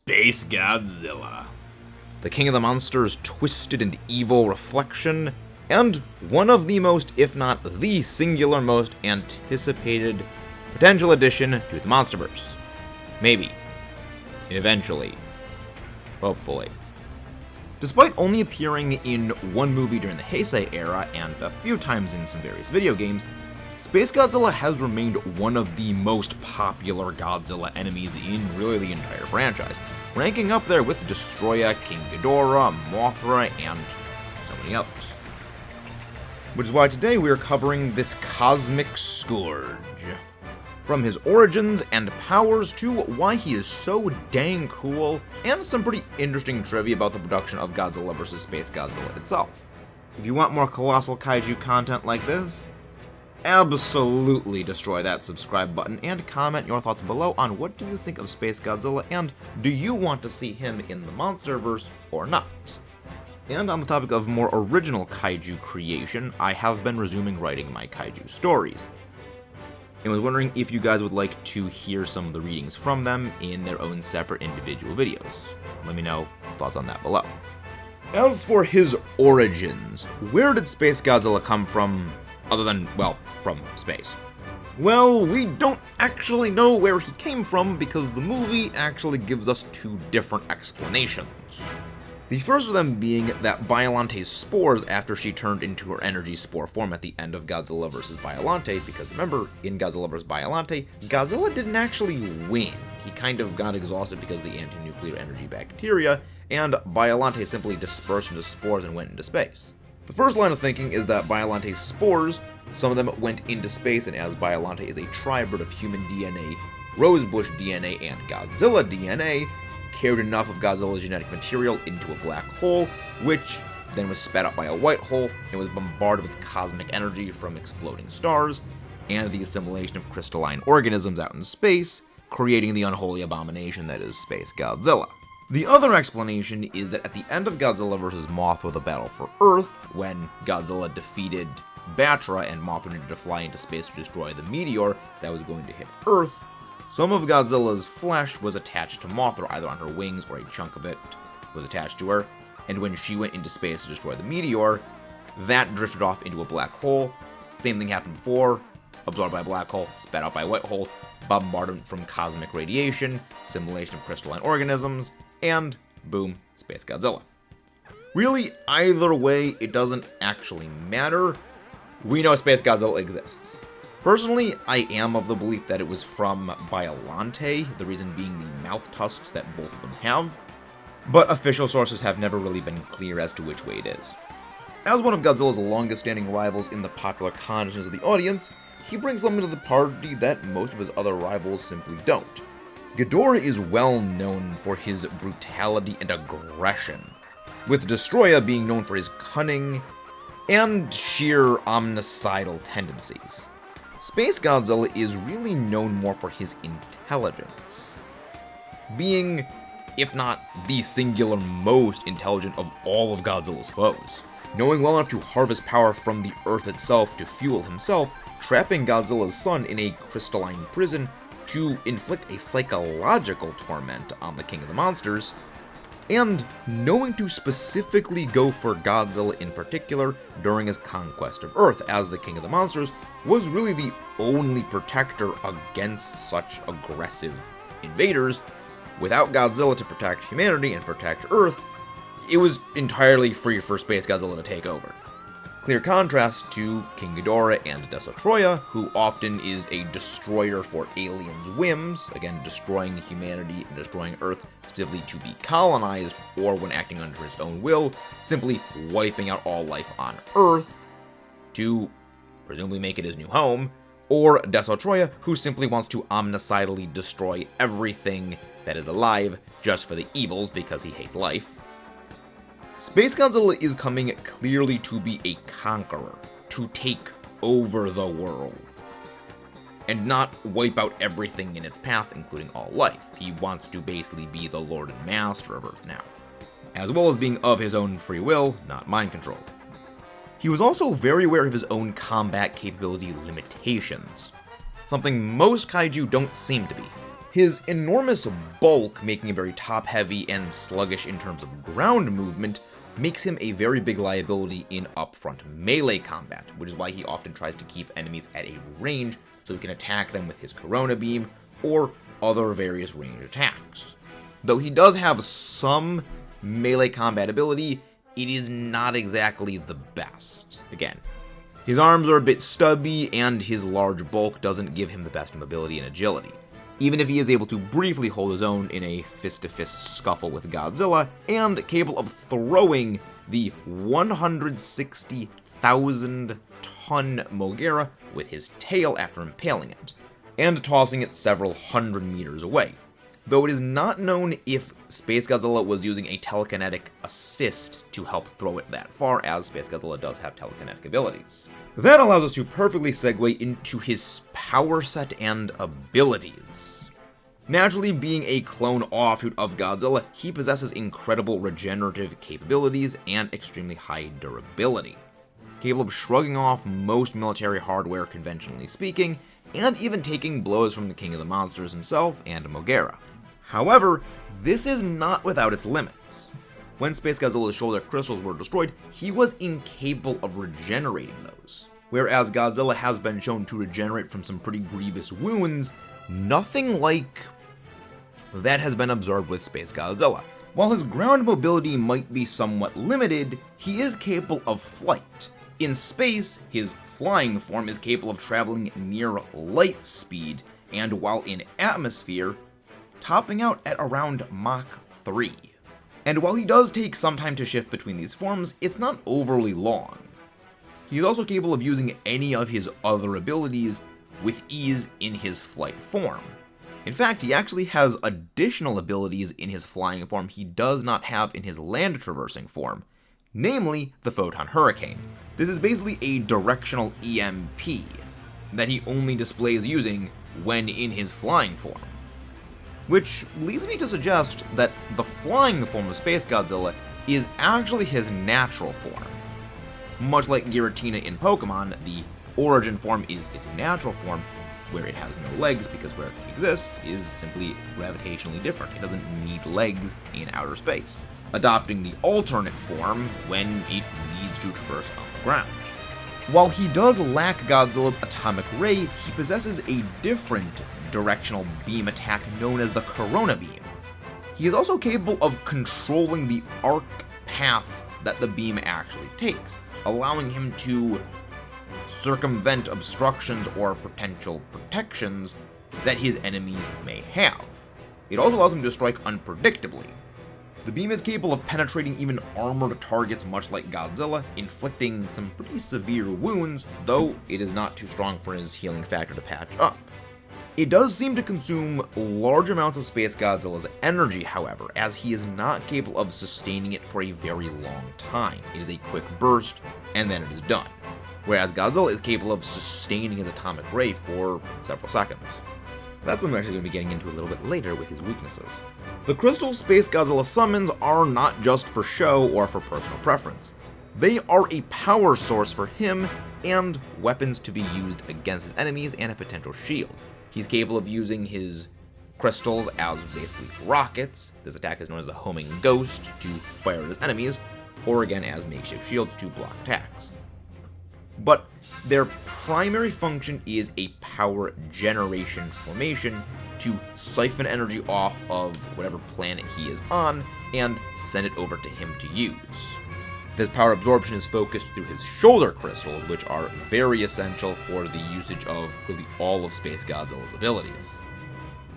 SpaceGodzilla, the king of the monsters' twisted and evil reflection, and one of the most, if not the singular most anticipated potential addition to the Monsterverse. Maybe. Eventually. Hopefully. Despite only appearing in one movie during the Heisei era and a few times in some various video games, SpaceGodzilla has remained one of the most popular Godzilla enemies in really the entire franchise, ranking up there with Destroyer, King Ghidorah, Mothra, and so many others. Which is why today we are covering this cosmic scourge. From his origins and powers to why he is so dang cool, and some pretty interesting trivia about the production of Godzilla vs. SpaceGodzilla itself. If you want more colossal kaiju content like this, absolutely destroy that subscribe button and comment your thoughts below on what do you think of SpaceGodzilla and do you want to see him in the Monsterverse or not. And on the topic of more original kaiju creation, I have been resuming writing my kaiju stories, and was wondering if you guys would like to hear some of the readings from them in their own separate individual videos. Let me know thoughts on that below. As for his origins, where did SpaceGodzilla come from other than, well, from space? Well, we don't actually know where he came from because the movie actually gives us two different explanations. The first of them being that Biolante's spores after she turned into her energy spore form at the end of Godzilla vs. Biolante, because remember, in Godzilla vs. Biolante, Godzilla didn't actually win. He kind of got exhausted because of the anti-nuclear energy bacteria, and Biolante simply dispersed into spores and went into space. The first line of thinking is that Biolante's spores, some of them went into space, and as Biolante is a tribrid of human DNA, rosebush DNA, and Godzilla DNA, carried enough of Godzilla's genetic material into a black hole, which then was sped up by a white hole and was bombarded with cosmic energy from exploding stars and the assimilation of crystalline organisms out in space, creating the unholy abomination that is SpaceGodzilla. The other explanation is that at the end of Godzilla vs. Mothra: The Battle for Earth, when Godzilla defeated Batra and Mothra needed to fly into space to destroy the meteor that was going to hit Earth, some of Godzilla's flesh was attached to Mothra, either on her wings or a chunk of it was attached to her, and when she went into space to destroy the meteor, that drifted off into a black hole. Same thing happened before, absorbed by a black hole, sped out by a white hole, bombardment from cosmic radiation, simulation of crystalline organisms, and boom, SpaceGodzilla. Really, either way, it doesn't actually matter. We know SpaceGodzilla exists. Personally, I am of the belief that it was from Biolante, the reason being the mouth tusks that both of them have, but official sources have never really been clear as to which way it is. As one of Godzilla's longest-standing rivals in the popular consciousness of the audience, he brings something to the party that most of his other rivals simply don't. Ghidorah is well known for his brutality and aggression, with Destroyer being known for his cunning and sheer omnicidal tendencies. SpaceGodzilla is really known more for his intelligence, being, if not the singular most intelligent of all of Godzilla's foes, knowing well enough to harvest power from the Earth itself to fuel himself, trapping Godzilla's son in a crystalline prison to inflict a psychological torment on the King of the Monsters, and knowing to specifically go for Godzilla in particular during his conquest of Earth, as the King of the Monsters was really the only protector against such aggressive invaders. Without Godzilla to protect humanity and protect Earth, it was entirely free for SpaceGodzilla to take over. Clear contrast to King Ghidorah and Destroyer, who often is a destroyer for aliens' whims, again destroying humanity and destroying Earth specifically to be colonized, or when acting under his own will, simply wiping out all life on Earth to presumably make it his new home, or Destroyer, who simply wants to omnicidally destroy everything that is alive just for the evils because he hates life. SpaceGodzilla is coming clearly to be a conqueror, to take over the world, and not wipe out everything in its path, including all life. He wants to basically be the Lord and Master of Earth now, as well as being of his own free will, not mind-controlled. He was also very aware of his own combat capability limitations, something most kaiju don't seem to be. His enormous bulk, making him very top-heavy and sluggish in terms of ground movement, makes him a very big liability in upfront melee combat, which is why he often tries to keep enemies at a range so he can attack them with his Corona Beam or other various range attacks. Though he does have some melee combat ability, it is not exactly the best. Again, his arms are a bit stubby, and his large bulk doesn't give him the best mobility and agility. Even if he is able to briefly hold his own in a fist-to-fist scuffle with Godzilla, and capable of throwing the 160,000-ton Mogera with his tail after impaling it, and tossing it several hundred meters away. Though it is not known if SpaceGodzilla was using a telekinetic assist to help throw it that far, as SpaceGodzilla does have telekinetic abilities. That allows us to perfectly segue into his power set and abilities. Naturally, being a clone offshoot of Godzilla, he possesses incredible regenerative capabilities and extremely high durability, capable of shrugging off most military hardware conventionally speaking, and even taking blows from the King of the Monsters himself and Mogera. However, this is not without its limits. When SpaceGodzilla's shoulder crystals were destroyed, he was incapable of regenerating those. Whereas Godzilla has been shown to regenerate from some pretty grievous wounds, nothing like that has been observed with SpaceGodzilla. While his ground mobility might be somewhat limited, he is capable of flight. In space, his flying form is capable of traveling near light speed, and while in atmosphere, topping out at around Mach 3. And while he does take some time to shift between these forms, it's not overly long. He is also capable of using any of his other abilities with ease in his flight form. In fact, he actually has additional abilities in his flying form he does not have in his land traversing form, namely the Photon Hurricane. This is basically a directional EMP that he only displays using when in his flying form. Which leads me to suggest that the flying form of SpaceGodzilla is actually his natural form. Much like Giratina in Pokemon, the origin form is its natural form, where it has no legs because where it exists is simply gravitationally different. It doesn't need legs in outer space, adopting the alternate form when it needs to traverse on the ground. While he does lack Godzilla's atomic ray, he possesses a different directional beam attack known as the Corona Beam. He is also capable of controlling the arc path that the beam actually takes, allowing him to circumvent obstructions or potential protections that his enemies may have. It also allows him to strike unpredictably. The beam is capable of penetrating even armored targets much like Godzilla, inflicting some pretty severe wounds, though it is not too strong for his healing factor to patch up. It does seem to consume large amounts of SpaceGodzilla's energy, however, as he is not capable of sustaining it for a very long time. It is a quick burst, and then it is done. Whereas Godzilla is capable of sustaining his atomic ray for several seconds. That's something I'm actually going to be getting into a little bit later with his weaknesses. The crystals SpaceGodzilla summons are not just for show or for personal preference. They are a power source for him and weapons to be used against his enemies and a potential shield. He's capable of using his crystals as basically rockets. This attack is known as the homing ghost to fire at his enemies, or again as makeshift shields to block attacks. But their primary function is a power generation formation to siphon energy off of whatever planet he is on and send it over to him to use. This power absorption is focused through his shoulder crystals, which are very essential for the usage of really all of SpaceGodzilla's abilities.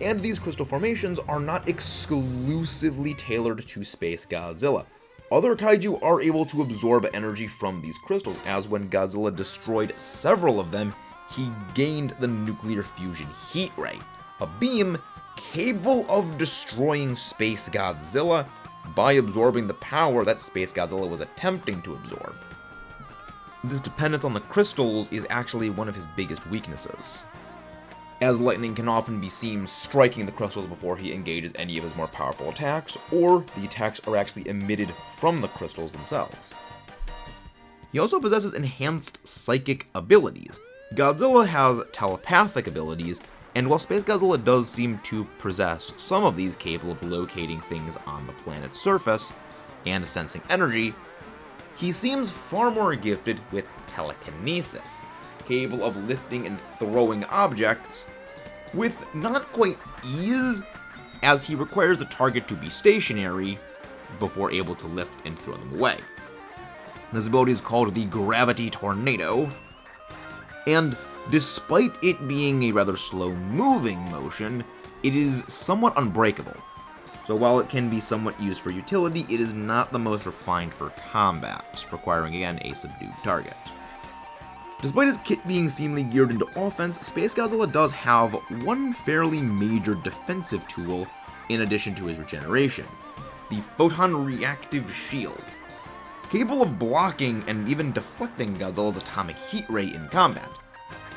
And these crystal formations are not exclusively tailored to SpaceGodzilla. Other kaiju are able to absorb energy from these crystals, as when Godzilla destroyed several of them, he gained the nuclear fusion heat ray, a beam capable of destroying SpaceGodzilla by absorbing the power that SpaceGodzilla was attempting to absorb. This dependence on the crystals is actually one of his biggest weaknesses, as lightning can often be seen striking the crystals before he engages any of his more powerful attacks, or the attacks are actually emitted from the crystals themselves. He also possesses enhanced psychic abilities. Godzilla has telepathic abilities, And while SpaceGodzilla does seem to possess some of these capable of locating things on the planet's surface and sensing energy, he seems far more gifted with telekinesis, capable of lifting and throwing objects with not quite ease, as he requires the target to be stationary before able to lift and throw them away. This ability is called the Gravity Tornado, and despite it being a rather slow-moving motion, it is somewhat unbreakable. So while it can be somewhat used for utility, it is not the most refined for combat, requiring again a subdued target. Despite his kit being seemingly geared into offense, SpaceGodzilla does have one fairly major defensive tool in addition to his regeneration: the Photon Reactive Shield. Capable of blocking and even deflecting Godzilla's atomic heat ray in combat.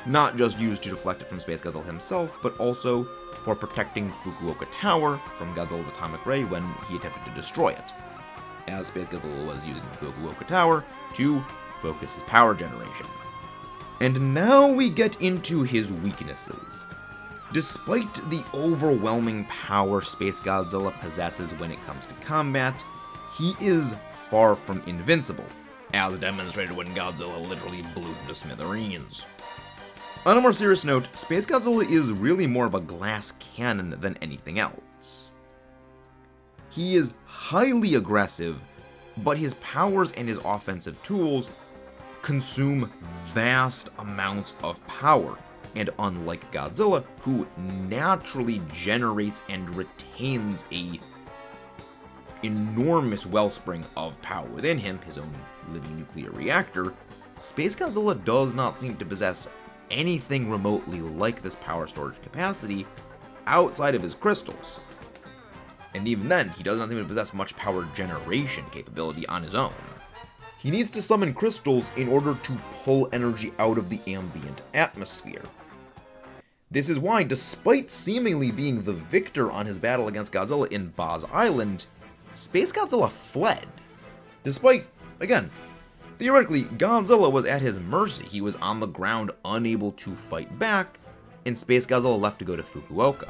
Not just used to deflect it from SpaceGodzilla himself, but also for protecting Fukuoka Tower from Godzilla's atomic ray when he attempted to destroy it, as SpaceGodzilla was using the Fukuoka Tower to focus his power generation. And now we get into his weaknesses. Despite the overwhelming power SpaceGodzilla possesses when it comes to combat, he is far from invincible, as demonstrated when Godzilla literally blew him to smithereens. On a more serious note, SpaceGodzilla is really more of a glass cannon than anything else. He is highly aggressive, but his powers and his offensive tools consume vast amounts of power, and unlike Godzilla, who naturally generates and retains a enormous wellspring of power within him, his own living nuclear reactor, SpaceGodzilla does not seem to possess anything remotely like this power storage capacity outside of his crystals. And even then, he does not seem to possess much power generation capability on his own. He needs to summon crystals in order to pull energy out of the ambient atmosphere. This is why, despite seemingly being the victor on his battle against Godzilla in Boz Island, SpaceGodzilla fled. Despite, again, theoretically, Godzilla was at his mercy. He was on the ground, unable to fight back, and SpaceGodzilla left to go to Fukuoka.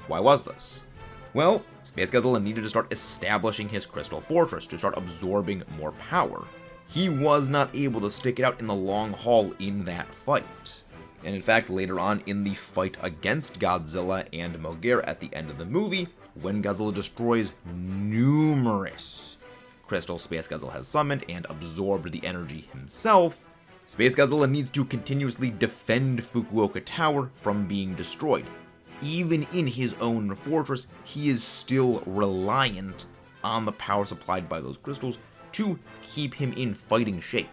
Why was this? Well, SpaceGodzilla needed to start establishing his crystal fortress to start absorbing more power. He was not able to stick it out in the long haul in that fight. And in fact, later on in the fight against Godzilla and Moguera at the end of the movie, when Godzilla destroys numerous crystals SpaceGodzilla has summoned and absorbed the energy himself, SpaceGodzilla needs to continuously defend Fukuoka Tower from being destroyed. Even in his own fortress, he is still reliant on the power supplied by those crystals to keep him in fighting shape.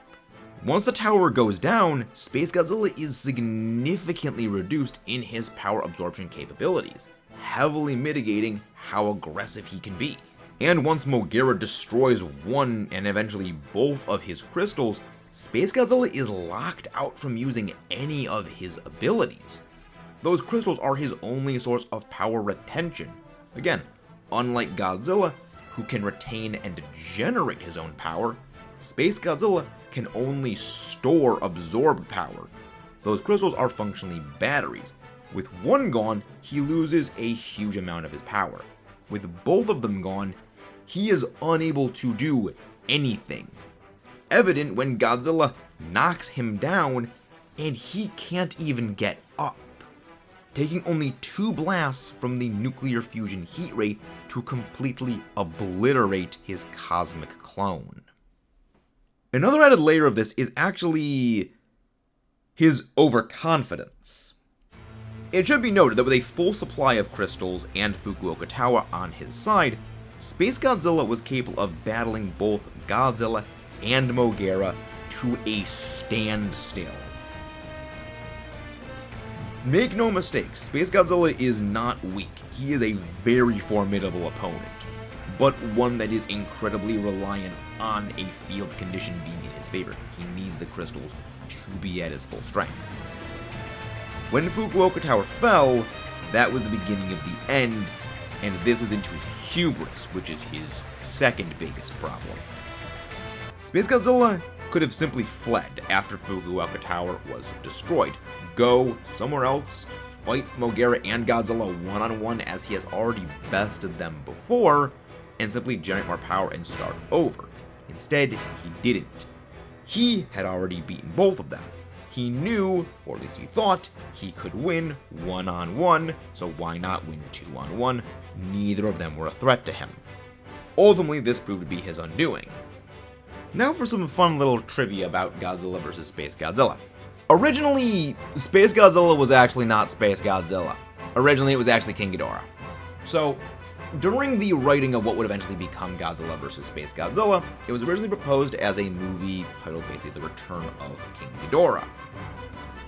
Once the tower goes down, SpaceGodzilla is significantly reduced in his power absorption capabilities, heavily mitigating how aggressive he can be. And once Moguera destroys one and eventually both of his crystals, SpaceGodzilla is locked out from using any of his abilities. Those crystals are his only source of power retention. Again, unlike Godzilla, who can retain and generate his own power, SpaceGodzilla can only store absorbed power. Those crystals are functionally batteries. With one gone, he loses a huge amount of his power. With both of them gone, he is unable to do anything. Evident when Godzilla knocks him down and he can't even get up, taking only 2 blasts from the nuclear fusion heat ray to completely obliterate his cosmic clone. Another added layer of this is actually his overconfidence. It should be noted that with a full supply of crystals and Fukuoka Tower on his side, SpaceGodzilla was capable of battling both Godzilla and Moguera to a standstill. Make no mistake, SpaceGodzilla is not weak. He is a very formidable opponent, but one that is incredibly reliant on a field condition being in his favor. He needs the crystals to be at his full strength. When Fukuoka Tower fell, that was the beginning of the end, and this is into his hubris, which is his second biggest problem. SpaceGodzilla could have simply fled after Fukuoka Tower was destroyed. Go somewhere else, fight Mogera and Godzilla one-on-one as he has already bested them before, and simply generate more power and start over. Instead, he didn't. He had already beaten both of them. He knew, or at least he thought, he could win one-on-one, so why not win two-on-one? Neither of them were a threat to him. Ultimately, this proved to be his undoing. Now for some fun little trivia about Godzilla vs. SpaceGodzilla. Originally, SpaceGodzilla was actually not SpaceGodzilla. Originally, it was actually King Ghidorah. So, during the writing of what would eventually become Godzilla vs. SpaceGodzilla, it was originally proposed as a movie titled basically The Return of King Ghidorah.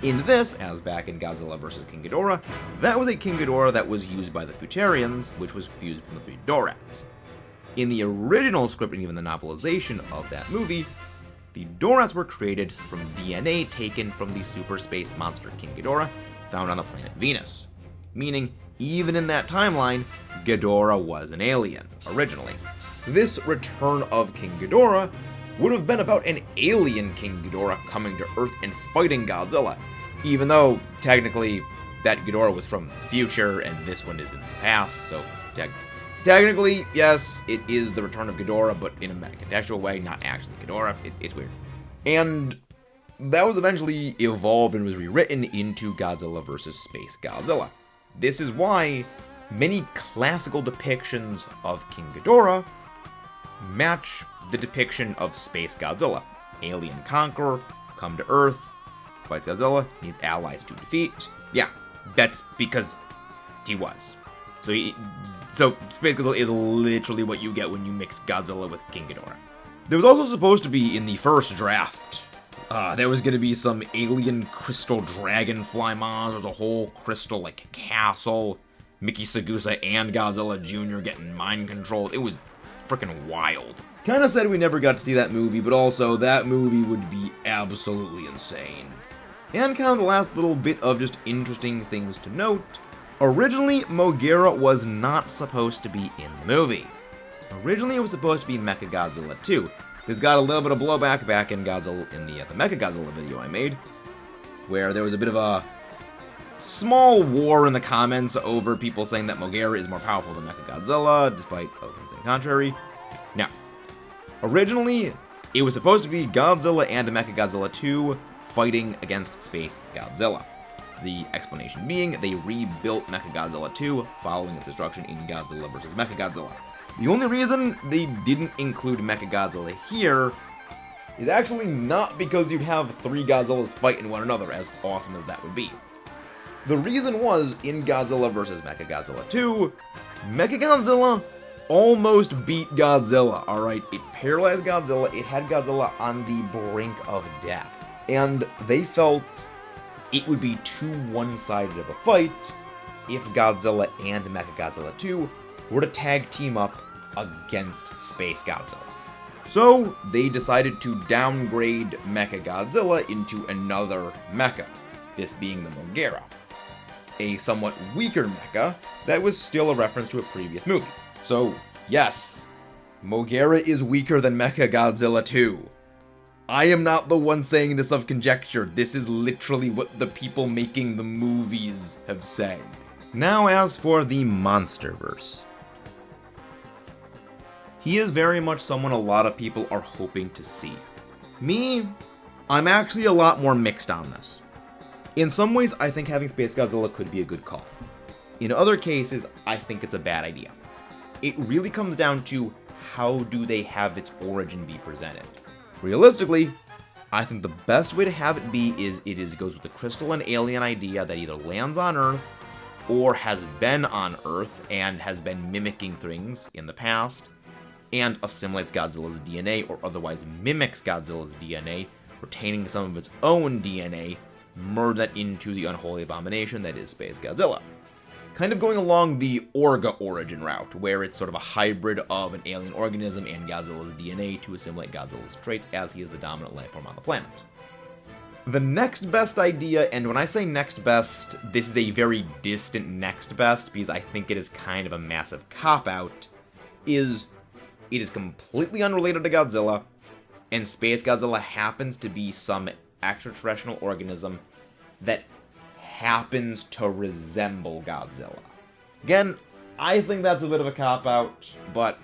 In this, as back in Godzilla vs. King Ghidorah, that was a King Ghidorah that was used by the Futarians, which was fused from the three Dorats. In the original script and even the novelization of that movie, the Dorats were created from DNA taken from the super space monster King Ghidorah found on the planet Venus. Meaning, even in that timeline, Ghidorah was an alien, originally. This return of King Ghidorah would have been about an alien King Ghidorah coming to Earth and fighting Godzilla, even though, technically, that Ghidorah was from the future, and this one is in the past, so technically, yes, it is the return of Ghidorah, but in a meta-contextual way, not actually Ghidorah. It's weird. And that was eventually evolved and was rewritten into Godzilla vs. SpaceGodzilla. This is why many classical depictions of King Ghidorah match the depiction of SpaceGodzilla. Alien Conqueror, come to Earth, fights Godzilla, needs allies to defeat. Yeah, that's because he was. So SpaceGodzilla is literally what you get when you mix Godzilla with King Ghidorah. There was also supposed to be, in the first draft, there was going to be some alien crystal dragonfly monsters, a whole crystal, castle, Mickey Sagusa and Godzilla Jr. getting mind controlled. It was freaking wild. Kinda sad we never got to see that movie, but also that movie would be absolutely insane. And kind of the last little bit of just interesting things to note. Originally, Mogera was not supposed to be in the movie. Originally, it was supposed to be Mechagodzilla 2. This got a little bit of blowback back in Godzilla in the Mechagodzilla video I made, where there was a bit of a small war in the comments over people saying that Mogera is more powerful than Mechagodzilla, despite other things saying contrary. Now, originally, it was supposed to be Godzilla and Mechagodzilla 2 fighting against SpaceGodzilla. The explanation being, they rebuilt Mechagodzilla 2 following its destruction in Godzilla vs. Mechagodzilla. The only reason they didn't include Mechagodzilla here is actually not because you'd have three Godzillas fighting one another, as awesome as that would be. The reason was, in Godzilla vs. Mechagodzilla 2, Mechagodzilla almost beat Godzilla, alright? It paralyzed Godzilla, it had Godzilla on the brink of death. And they felt it would be too one-sided of a fight if Godzilla and Mechagodzilla 2 were to tag team up against SpaceGodzilla. So they decided to downgrade Mechagodzilla into another mecha, this being the Mogera, a somewhat weaker mecha that was still a reference to a previous movie. So yes, Mogera is weaker than Mechagodzilla 2. I am not the one saying this of conjecture, this is literally what the people making the movies have said. Now as for the Monsterverse. He is very much someone a lot of people are hoping to see. Me, I'm actually a lot more mixed on this. In some ways, I think having SpaceGodzilla could be a good call. In other cases, I think it's a bad idea. It really comes down to how do they have its origin be presented. Realistically, I think the best way to have it be is goes with the crystal and alien idea that either lands on Earth or has been on Earth and has been mimicking things in the past and assimilates Godzilla's DNA or otherwise mimics Godzilla's DNA, retaining some of its own DNA, merge that into the unholy abomination that is SpaceGodzilla. Kind of going along the Orga origin route, where it's sort of a hybrid of an alien organism and Godzilla's DNA to assimilate Godzilla's traits as he is the dominant life form on the planet. The next best idea, and when I say next best, this is a very distant next best because I think it is kind of a massive cop-out, is it is completely unrelated to Godzilla, and SpaceGodzilla happens to be some extraterrestrial organism that happens to resemble Godzilla. Again, I think that's a bit of a cop-out, but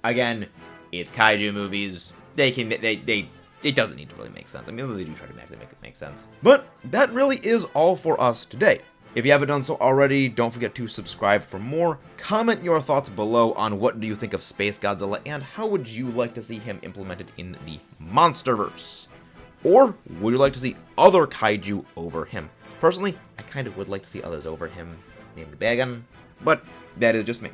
again, it's kaiju movies. It doesn't need to really make sense. I mean, they do try to make it make sense. But that really is all for us today. If you haven't done so already, don't forget to subscribe for more. Comment your thoughts below on what do you think of SpaceGodzilla and how would you like to see him implemented in the MonsterVerse? Or would you like to see other kaiju over him? Personally, I kind of would like to see others over him, namely Bagan, but that is just me.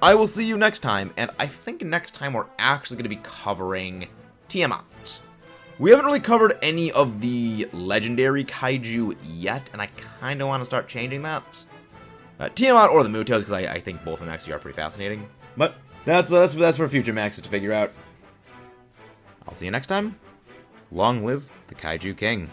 I will see you next time, and I think next time we're actually going to be covering Tiamat. We haven't really covered any of the legendary kaiju yet, and I kind of want to start changing that. Tiamat or the Mutos, because I think both of them actually are pretty fascinating. But that's for future Maxis to figure out. I'll see you next time. Long live the Kaiju King.